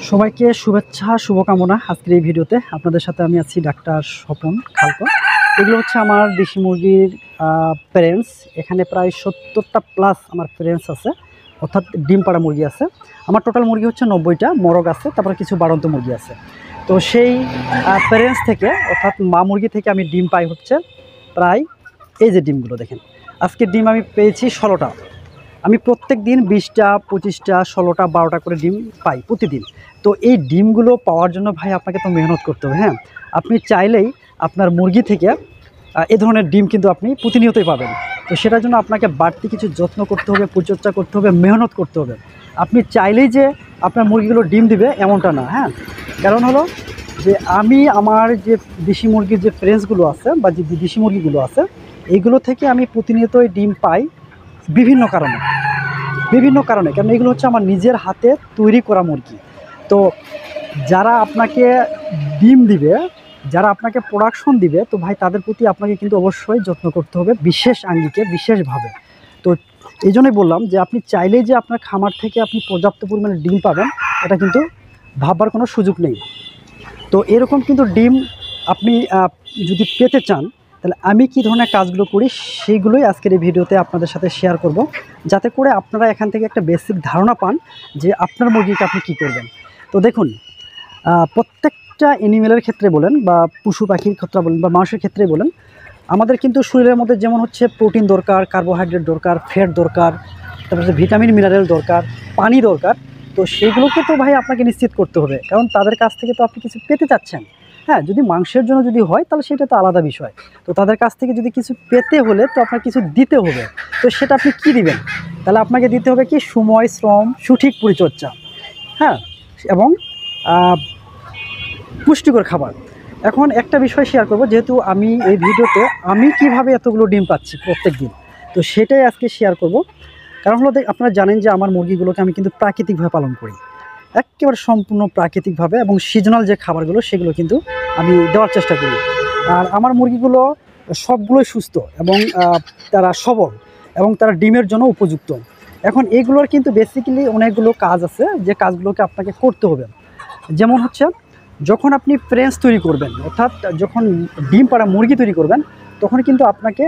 সবাইকে শুভেচ্ছা শুভকামনা। আজকের এই ভিডিওতে আপনাদের সাথে আমি আছি ডাক্তার স্বপন খালতো। এগুলো হচ্ছে আমার দেশি মুরগির প্যারেন্টস। এখানে প্রায় 70টা প্লাস আমার প্যারেন্টস আছে, অর্থাৎ ডিম পাড়া মুরগি আছে। আমার টোটাল মুরগি হচ্ছে 90টা, মরগ আছে, তারপরে কিছু বাড়ন্ত মুরগি আছে। তো সেই প্যারেন্টস থেকে অর্থাৎ মা মুরগি থেকে আমি ডিম পাই হচ্ছে প্রায় এই যে ডিমগুলো দেখেন। আজকের ডিম আমি পেয়েছি 16টা। আমি প্রত্যেক দিন 20টা 25টা 16টা 12টা করে ডিম পাই প্রতিদিন। তো এই ডিমগুলো পাওয়ার জন্য ভাই আপনাকে তো মেহনত করতে হবে। হ্যাঁ, আপনি চাইলেই আপনার মুরগি থেকে এ ধরনের ডিম কিন্তু আপনি প্রতিনিয়তই পাবেন। তো সেটার জন্য আপনাকে বাড়তি কিছু যত্ন করতে হবে, পরিচর্যা করতে হবে, মেহনত করতে হবে। আপনি চাইলেই যে আপনার মুরগিগুলো ডিম দিবে এমনটা না। হ্যাঁ, কারণ হলো যে আমি আমার যে দেশি মুরগির যে ফ্রেন্ডসগুলো আছে বা যে দেশি মুরগিগুলো আছে এইগুলো থেকে আমি প্রতিনিয়তই ডিম পাই বিভিন্ন কারণে। কারণ এগুলো হচ্ছে আমার নিজের হাতে তৈরি করা মুরগি। তো যারা আপনাকে ডিম দিবে, যারা আপনাকে প্রোডাকশন দিবে, তো ভাই তাদের প্রতি আপনাকে কিন্তু অবশ্যই যত্ন করতে হবে বিশেষ আঙ্গিকে, বিশেষভাবে। তো এই জন্যই বললাম যে আপনি চাইলেই যে আপনার খামার থেকে আপনি পর্যাপ্ত পরিমাণে ডিম পাবেন এটা কিন্তু ভাববার কোনো সুযোগ নেই। তো এরকম কিন্তু ডিম আপনি যদি পেতে চান তাহলে আমি কী ধরনের কাজগুলো করি সেইগুলোই আজকের এই ভিডিওতে আপনাদের সাথে শেয়ার করব, যাতে করে আপনারা এখান থেকে একটা বেসিক ধারণা পান যে আপনার মুরগিকে আপনি কী করবেন। তো দেখুন, প্রত্যেকটা অ্যানিমেলের ক্ষেত্রে বলেন বা পশু পাখির ক্ষেত্রে বলেন বা মানুষের ক্ষেত্রে বলেন, আমাদের কিন্তু শরীরের মধ্যে যেমন হচ্ছে প্রোটিন দরকার, কার্বোহাইড্রেট দরকার, ফ্যাট দরকার, তারপরে ভিটামিন মিনারেল দরকার, পানি দরকার। তো সেইগুলোকে তো ভাই আপনাকে নিশ্চিত করতে হবে, কারণ তাদের কাছ থেকে তো আপনি কিছু পেতে চাচ্ছেন। হ্যাঁ, যদি মাংসের জন্য যদি হয় তাহলে সেটা তো আলাদা বিষয়। তো তাদের কাছ থেকে যদি কিছু পেতে হলে তো আপনার কিছু দিতে হবে। তো সেটা আপনি কি দিবেন? তাহলে আপনাকে দিতে হবে কি সময়, শ্রম, সঠিক পরিচর্যা, হ্যাঁ, এবং পুষ্টিকর খাবার। এখন একটা বিষয় শেয়ার করব, যেহেতু আমি এই ভিডিওতে আমি কিভাবে এতগুলো ডিম পাচ্ছি প্রত্যেক দিন, তো সেটাই আজকে শেয়ার করব। কারণ হলো আপনারা জানেন যে আমার মুরগিগুলোকে আমি কিন্তু প্রাকৃতিকভাবে পালন করি, একেবারে সম্পূর্ণ প্রাকৃতিকভাবে, এবং সিজনাল যে খাবারগুলো সেগুলো কিন্তু আমি দেওয়ার চেষ্টা করি। আর আমার মুরগিগুলো সবগুলোই সুস্থ এবং তারা সবল এবং তারা ডিমের জন্য উপযুক্ত। এখন এগুলোর কিন্তু বেসিক্যালি অনেকগুলো কাজ আছে যে কাজগুলোকে আপনাকে করতে হবে। যেমন হচ্ছে, যখন আপনি ফ্রেন্স তৈরি করবেন, অর্থাৎ যখন ডিম পাড়া মুরগি তৈরি করবেন, তখন কিন্তু আপনাকে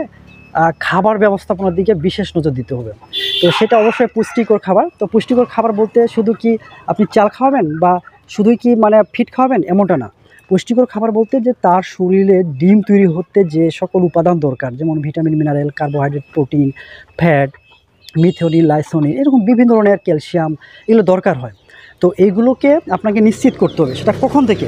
খাবার ব্যবস্থাপনার দিকে বিশেষ নজর দিতে হবে। তো সেটা অবশ্যই পুষ্টিকর খাবার। তো পুষ্টিকর খাবার বলতে শুধু কি আপনি চাল খাওয়াবেন বা শুধুই কি মানে ফিড খাওয়াবেন এমনটা না। পুষ্টিকর খাবার বলতে যে তার শরীরে ডিম তৈরি হতে যে সকল উপাদান দরকার, যেমন vitamin, mineral, carbohydrate, protein, fat, methionine, lysine, এরকম বিভিন্ন ধরনের ক্যালসিয়াম এগুলো দরকার হয়। তো এইগুলোকে আপনাকে নিশ্চিত করতে হবে। সেটা কখন থেকে?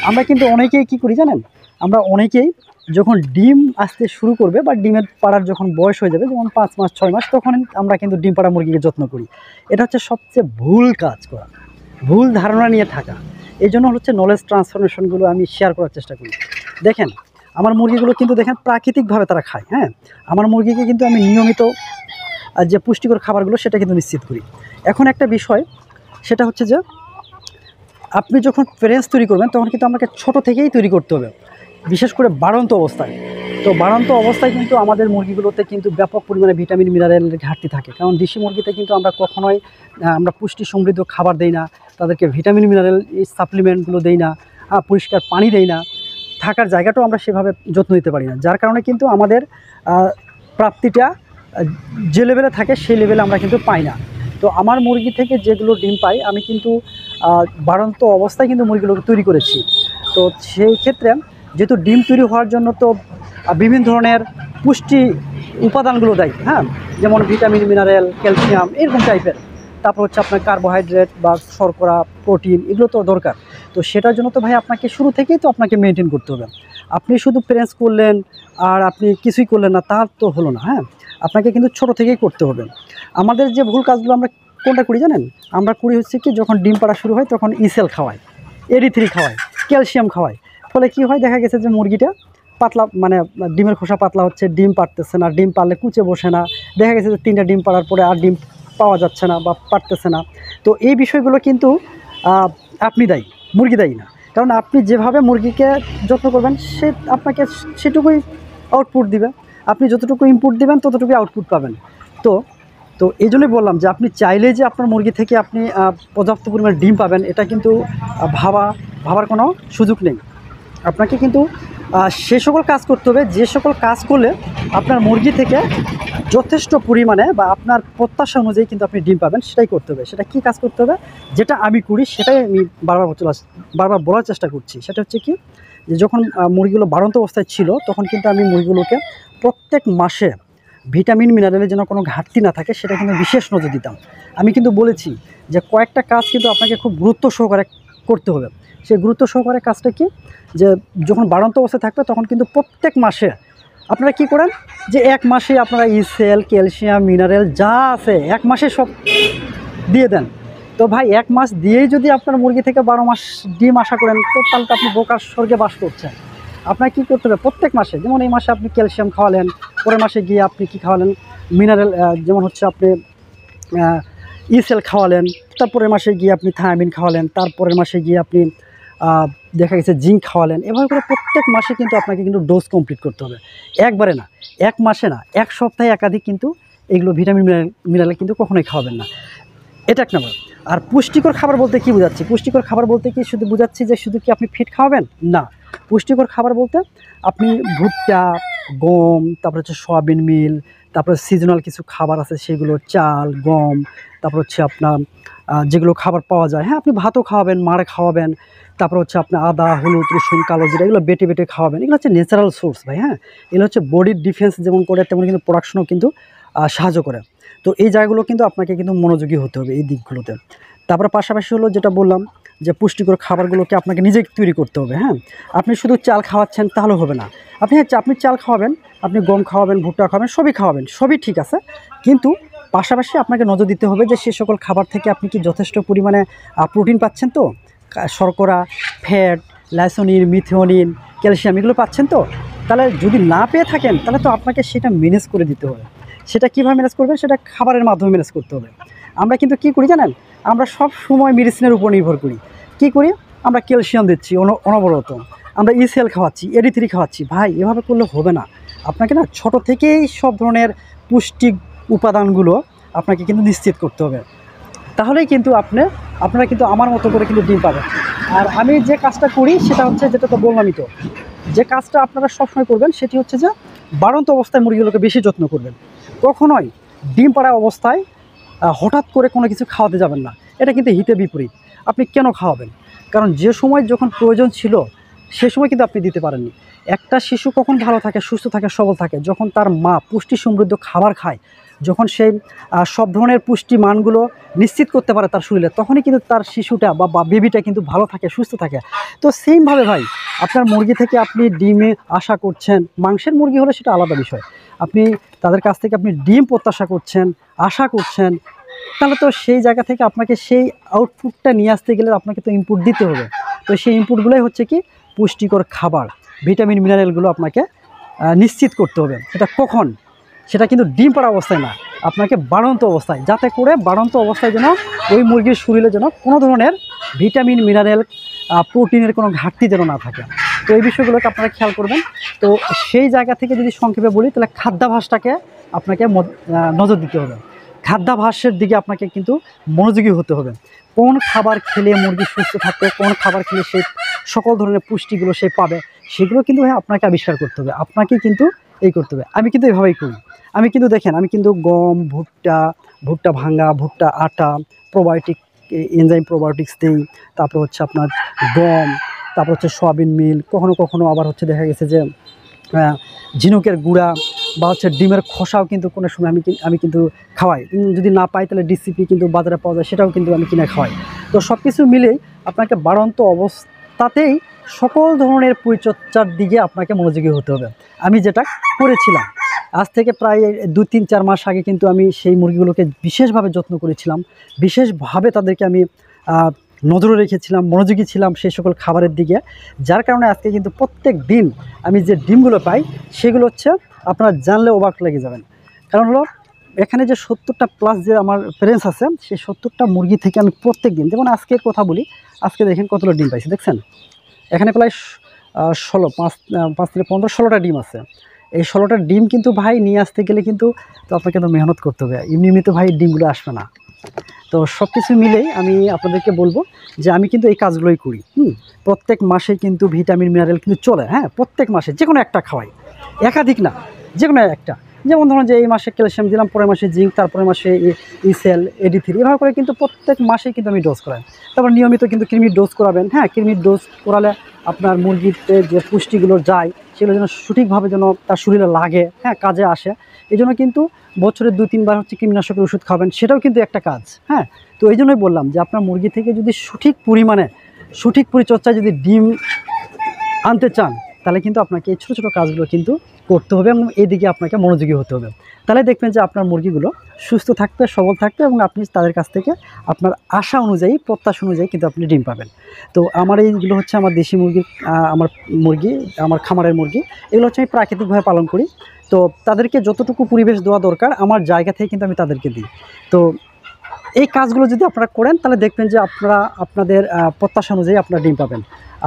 আমরা কিন্তু অনেকেই কী করি জানেন, আমরা অনেকেই যখন ডিম আসতে শুরু করবে বা ডিমের পাড়ার যখন বয়স হয়ে যাবে, যেমন 5 মাস 6 মাস, তখন আমরা কিন্তু ডিম পাড়া মুরগিকে যত্ন করি। এটা হচ্ছে সবচেয়ে ভুল কাজ করা, ভুল ধারণা নিয়ে থাকা। এই জন্য হচ্ছে নলেজ ট্রান্সফরমেশনগুলো আমি শেয়ার করার চেষ্টা করি। দেখেন, আমার মুরগিগুলো কিন্তু দেখেন প্রাকৃতিকভাবে তারা খায়। হ্যাঁ, আমার মুরগিকে কিন্তু আমি নিয়মিত যে পুষ্টিকর খাবারগুলো সেটা কিন্তু নিশ্চিত করি। এখন একটা বিষয়, সেটা হচ্ছে যে আপনি যখন প্যারেন্টস তৈরি করবেন তখন কিন্তু আমাকে ছোট থেকেই তৈরি করতে হবে, বিশেষ করে বাড়ন্ত অবস্থায়। তো বাড়ন্ত অবস্থায় কিন্তু আমাদের মুরগিগুলোতে কিন্তু ব্যাপক পরিমাণে ভিটামিন মিনারেলের ঘাটতি থাকে, কারণ দেশি মুরগিতে কিন্তু আমরা কখনোই আমরা পুষ্টি সমৃদ্ধ খাবার দেই না, তাদেরকে ভিটামিন মিনারেল এই সাপ্লিমেন্টগুলো দেই না, পরিষ্কার পানি দেই না, থাকার জায়গাটাও আমরা সেভাবে যত্ন নিতে পারি না, যার কারণে কিন্তু আমাদের প্রাপ্তিটা যে লেভেলে থাকে সেই লেভেলে আমরা কিন্তু পাই না। তো আমার মুরগি থেকে যেগুলো ডিম পাই আমি কিন্তু বাড়ন্ত অবস্থায় কিন্তু মুরগিগুলোকে তৈরি করেছি। তো সেই ক্ষেত্রে যেহেতু ডিম তৈরি হওয়ার জন্য তো বিভিন্ন ধরনের পুষ্টি উপাদানগুলো দেয়, হ্যাঁ, যেমন ভিটামিন, মিনারেল, ক্যালসিয়াম এরকম টাইপের, তারপর হচ্ছে আপনার কার্বোহাইড্রেট বা শর্করা, প্রোটিন এগুলো তো দরকার। তো সেটার জন্য তো ভাই আপনাকে শুরু থেকেই তো আপনাকে মেনটেন করতে হবে। আপনি শুধু প্যারেন্টস করলেন আর আপনি কিছুই করলেন না, তা তো হলো না। হ্যাঁ, আপনাকে কিন্তু ছোট থেকেই করতে হবে। আমাদের যে ভুল কাজগুলো আমরা কোনটা করি জানেন? আমরা করি হচ্ছে কি, যখন ডিম পাড়া শুরু হয় তখন ইসেল খাওয়াই, AD3 খাওয়াই, ক্যালসিয়াম খাওয়াই। ফলে কি হয়, দেখা গেছে যে মুরগিটা পাতলা, মানে ডিমের খোসা পাতলা হচ্ছে, ডিম পারতেছে না, ডিম পারলে কুচে বসে না, দেখা গেছে যে 3টা ডিম পাড়ার পরে আর ডিম পাওয়া যাচ্ছে না বা পারতেছে না। তো এই বিষয়গুলো কিন্তু আপনি দায়ী, মুরগি দায়ী না। কারণ আপনি যেভাবে মুরগিকে যত্ন করবেন সে আপনাকে সেটুকুই আউটপুট দিবে। আপনি যতটুকু ইনপুট দিবেন ততটুকুই আউটপুট পাবেন। তো তো এই জন্যই বললাম যে আপনি চাইলেই যে আপনার মুরগি থেকে আপনি পর্যাপ্ত পরিমাণে ডিম পাবেন, এটা কিন্তু ভাবার কোনো সুযোগ নেই। আপনাকে কিন্তু সে সকল কাজ করতে হবে যে সকল কাজ করলে আপনার মুরগি থেকে যথেষ্ট পরিমাণে বা আপনার প্রত্যাশা অনুযায়ী কিন্তু আপনি ডিম পাবেন, সেটাই করতে হবে। সেটা কি কাজ করতে হবে, যেটা আমি করি সেটাই আমি বারবার বলার চেষ্টা করছি। সেটা হচ্ছে কি, যে যখন মুরগিগুলো বাড়ন্ত অবস্থায় ছিল তখন কিন্তু আমি মুরগিগুলোকে প্রত্যেক মাসে ভিটামিন মিনারেলের যেন কোনো ঘাটতি না থাকে সেটা কিন্তু বিশেষ নজর দিতাম। আমি কিন্তু বলেছি যে কয়েকটা কাজ কিন্তু আপনাকে খুব গুরুত্ব সহকারে করতে হবে। সেই গুরুত্ব সহকারে কাজটা কি, যে যখন বাড়ন্ত অবস্থায় থাকবে তখন কিন্তু প্রত্যেক মাসে আপনারা কি করেন, যে এক মাসে আপনারা ইসেল, ক্যালসিয়াম, মিনারেল যা আছে এক মাসে সব দিয়ে দেন। তো ভাই এক মাস দিয়েই যদি আপনার মুরগি থেকে 12 মাস ডিম আশা করেন, তো তাহলে তো আপনি বোকার স্বর্গে বাস করছেন। আপনার কী করতে হবে, প্রত্যেক মাসে, যেমন এই মাসে আপনি ক্যালসিয়াম খাওয়ালেন, পরের মাসে গিয়ে আপনি কী খাওয়ালেন, মিনারেল, যেমন হচ্ছে আপনি ইসেল খাওয়ালেন, তারপরের মাসে গিয়ে আপনি থায়ামিন খাওয়ালেন, তারপরের মাসে গিয়ে আপনি দেখা গেছে জিঙ্ক খাওয়ালেন। এভাবে করে প্রত্যেক মাসে কিন্তু আপনাকে কিন্তু ডোজ কমপ্লিট করতে হবে। একবারে না, এক মাসে না, এক সপ্তাহে একাধিক কিন্তু এগুলো ভিটামিন মিনারেল কিন্তু কখনোই খাওয়াবেন না। এটা এক নম্বর। আর পুষ্টিকর খাবার বলতে কি বোঝাচ্ছি, পুষ্টিকর খাবার বলতে কি শুধু বোঝাচ্ছি যে শুধু কি আপনি ফিড খাওয়াবেন, না। পুষ্টিকর খাবার বলতে আপনি ভুট্টা, গম, তারপর হচ্ছে সয়াবিন মিল, তারপরে সিজনাল কিছু খাবার আছে সেগুলো, চাল, গম, তারপর হচ্ছে আপনার যেগুলো খাবার পাওয়া যায়, হ্যাঁ, আপনি ভাতও খাওয়াবেন, মাড় খাওয়াবেন, তারপর হচ্ছে আপনি আদা, হলুদ, রসুন, কালো জিরা এগুলো বেটে বেটে খাওয়াবেন। এগুলো হচ্ছে ন্যাচারাল সোর্স ভাই, হ্যাঁ। এগুলো হচ্ছে বডির ডিফেন্স যেমন করে তেমন কিন্তু প্রোডাকশনও কিন্তু সাহায্য করে। তো এই জায়গাগুলো কিন্তু আপনাকে কিন্তু মনোযোগী হতে হবে এই দিকগুলোতে। তারপরে পাশাপাশি হলো যেটা বললাম, যে পুষ্টিকর খাবারগুলোকে আপনাকে নিজে তৈরি করতে হবে, হ্যাঁ। আপনি শুধু চাল খাওয়াচ্ছেন তাহলে হবে না। আপনি চাল খাওয়াবেন, আপনি গম খাওয়াবেন, ভুট্টা খাওয়াবেন, সবই খাওয়াবেন, সবই ঠিক আছে, কিন্তু পাশাপাশি আপনাকে নজর দিতে হবে যে সে সকল খাবার থেকে আপনি কি যথেষ্ট পরিমাণে প্রোটিন পাচ্ছেন, তো শর্করা, ফ্যাট, লাইসোনিন, মিথিওনিন, ক্যালসিয়াম এগুলো পাচ্ছেন তো। তাহলে যদি না পেয়ে থাকেন তাহলে তো আপনাকে সেটা ম্যানেজ করে দিতে হবে। সেটা কীভাবে ম্যানেজ করবেন, সেটা খাবারের মাধ্যমে ম্যানেজ করতে হবে। আমরা কিন্তু কী করি জানেন, আমরা সব সময় মেডিসিনের উপর নির্ভর করি। কী করি, আমরা ক্যালসিয়াম দিচ্ছি অনবরত, আমরা ইসেল খাওয়াচ্ছি, এডি3 খাওয়াচ্ছি। ভাই এভাবে করলে হবে না। আপনাকে না ছোটো থেকেই সব ধরনের পুষ্টি উপাদানগুলো আপনাকে কিন্তু নিশ্চিত করতে হবে। তাহলেই কিন্তু আপনারা কিন্তু আমার মতো করে কিন্তু ডিম পাবেন। আর আমি যে কাজটা করি সেটা হচ্ছে, যেটা তো বললামই, তো যে কাজটা আপনারা সবসময় করবেন সেটি হচ্ছে যে বাড়ন্ত অবস্থায় মুরগিগুলোকে বেশি যত্ন করবেন। কখনোই ডিম পাড়া অবস্থায় হঠাৎ করে কোনো কিছু খাওয়াতে যাবেন না। এটা কিন্তু হিতে বিপরীত। আপনি কেন খাওয়াবেন, কারণ যে সময় যখন প্রয়োজন ছিল সে সময় কিন্তু আপনি দিতে পারেননি। একটা শিশু কখন ভালো থাকে, সুস্থ থাকে, সবল থাকে, যখন তার মা পুষ্টি সমৃদ্ধ খাবার খায়, যখন সেই সব ধরনের পুষ্টি মানগুলো নিশ্চিত করতে পারে তার শরীরে, তখনই কিন্তু তার শিশুটা বা বেবিটা কিন্তু ভালো থাকে, সুস্থ থাকে। তো সেমভাবে ভাই আপনার মুরগি থেকে আপনি ডিমে আশা করছেন, মাংসের মুরগি হলে সেটা আলাদা বিষয়, আপনি তাদের কাছ থেকে আপনি ডিম প্রত্যাশা করছেন, আশা করছেন, তাহলে তো সেই জায়গা থেকে আপনাকে সেই আউটপুটটা নিয়ে আসতে গেলে আপনাকে তো ইনপুট দিতে হবে। তো সেই ইনপুটগুলোই হচ্ছে কি, পুষ্টিকর খাবার, ভিটামিন মিনারেলগুলো আপনাকে নিশ্চিত করতে হবে। সেটা কখন, সেটা কিন্তু ডিম পাড়া অবস্থায় না, আপনাকে বাড়ন্ত অবস্থায়, যাতে করে বাড়ন্ত অবস্থায় যেন ওই মুরগির শরীরে যেন কোনো ধরনের ভিটামিন মিনারেল প্রোটিনের কোনো ঘাটতি যেন না থাকে। তো এই বিষয়গুলোকে আপনারা খেয়াল করবেন। তো সেই জায়গা থেকে যদি সংক্ষেপে বলি, তাহলে খাদ্যাভ্যাসটাকে আপনাকে নজর দিতে হবে। খাদ্যাভ্যাসের দিকে আপনাকে কিন্তু মনোযোগী হতে হবে। কোন খাবার খেলে মুরগি সুস্থ থাকবে, কোন খাবার খেলে সে সকল ধরনের পুষ্টিগুলো সে পাবে, সেগুলো কিন্তু আপনাকে আবিষ্কার করতে হবে, আপনাকে কিন্তু এই করতে হবে। আমি কিন্তু এভাবেই করি। আমি কিন্তু দেখেন, আমি কিন্তু গম, ভুট্টা ভাঙা, ভুট্টা আটা, প্রোবায়োটিক এনজাইম প্রোবায়োটিক্স দিই, তারপর হচ্ছে আপনার গম, তারপর হচ্ছে সয়াবিন মিল, কখনো কখনো আবার হচ্ছে দেখা গেছে যে ঝিনুকের গুঁড়া বা হচ্ছে ডিমের খোসাও কিন্তু কোনো সময় আমি কিন্তু খাওয়াই। যদি না পাই তাহলে ডিসিপি কিন্তু বাজারে পাওয়া যায়, সেটাও কিন্তু আমি কিনে খাওয়াই। তো সব কিছু মিলেই আপনাকে বাড়ন্ত অবস্থাতেই সকল ধরনের পরিচর্যার দিকে আপনাকে মনোযোগী হতে হবে। আমি যেটা করেছিলাম আজ থেকে প্রায় 2-3-4 মাস আগে কিন্তু আমি সেই মুরগিগুলোকে বিশেষভাবে যত্ন করেছিলাম, বিশেষভাবে তাদেরকে আমি নজরে রেখেছিলাম, মনোযোগী ছিলাম সেই সকল খাবারের দিকে, যার কারণে আজকে কিন্তু প্রত্যেক দিন আমি যে ডিমগুলো পাই সেগুলো হচ্ছে আপনারা জানলে অবাক লেগে যাবেন। কারণ হলো এখানে যে 70টা প্লাস যে আমার প্যারেন্টস আছে, সেই 70টা মুরগি থেকে আমি প্রত্যেক দিন, যেমন আজকের কথা বলি, আজকে দেখেন কতগুলো ডিম পাইছি, দেখছেন এখানে প্রায় 5 থেকে 15, 16টা ডিম আছে। এই 16টা ডিম কিন্তু ভাই নিয়ে আসতে গেলে কিন্তু তো আপনাকে তো মেহনত করতে হবে, এমনি এমনি তো ভাই ডিমগুলো আসবে না। তো সব কিছু মিলেই আমি আপনাদেরকে বলবো যে আমি কিন্তু এই কাজগুলোই করি। প্রত্যেক মাসে কিন্তু ভিটামিন মিনারেল কিন্তু চলে, হ্যাঁ, প্রত্যেক মাসে যে কোনো একটা খাওয়াই, একাধিক না, যে কোনো একটা। যেমন ধরুন যে এই মাসে ক্যালসিয়াম দিলাম, পরের মাসে জিঙ্ক, তারপরের মাসে ইসেল, AD3, এভাবে করে কিন্তু প্রত্যেক মাসেই কিন্তু আমি ডোজ করাই। তারপর নিয়মিত কিন্তু কৃমির ডোজ করাবেন, হ্যাঁ, কৃমির ডোজ করালে আপনার মুরগিতে যে পুষ্টিগুলো যায় সেগুলো যেন সঠিকভাবে যেন তার শরীরে লাগে, হ্যাঁ, কাজে আসে। এই জন্য কিন্তু বছরে 2-3 বার হচ্ছে কৃমিনাশকের ওষুধ খাবেন, সেটাও কিন্তু একটা কাজ, হ্যাঁ। তো এই জন্যই বললাম যে আপনার মুরগি থেকে যদি সঠিক পরিমাণে, সঠিক পরিচর্যায় যদি ডিম আনতে চান, তাহলে কিন্তু আপনাকে এই ছোটো ছোটো কাজগুলো কিন্তু করতে হবে এবং এইদিকে আপনাকে মনোযোগী হতে হবে। তাহলে দেখবেন যে আপনার মুরগিগুলো সুস্থ থাকবে, সবল থাকবে এবং আপনি তাদের কাছ থেকে আপনার আশা অনুযায়ী, প্রত্যাশা অনুযায়ী কিন্তু আপনি ডিম পাবেন। তো আমার এইগুলো হচ্ছে আমার দেশি মুরগির, আমার মুরগি, আমার খামারের মুরগি, এগুলো হচ্ছে আমি প্রাকৃতিকভাবে পালন করি। তো তাদেরকে যতটুকু পরিবেশ দেওয়া দরকার আমার জায়গা থেকে কিন্তু আমি তাদেরকে দিই। তো এই কাজগুলো যদি আপনারা করেন তাহলে দেখবেন যে আপনারা আপনাদের প্রত্যাশা অনুযায়ী আপনারা ডিম পাবেন।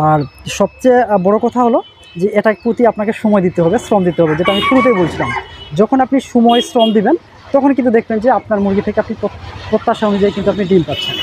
আর সবচেয়ে বড় কথা হলো যে এটার প্রতি আপনাকে সময় দিতে হবে, শ্রম দিতে হবে, যেটা আমি শুরুতেই বলছিলাম। যখন আপনি সময় শ্রম দিবেন তখন কিন্তু দেখবেন যে আপনার মুরগি থেকে আপনি প্রত্যাশা অনুযায়ী কিন্তু আপনি ডিম পাচ্ছেন।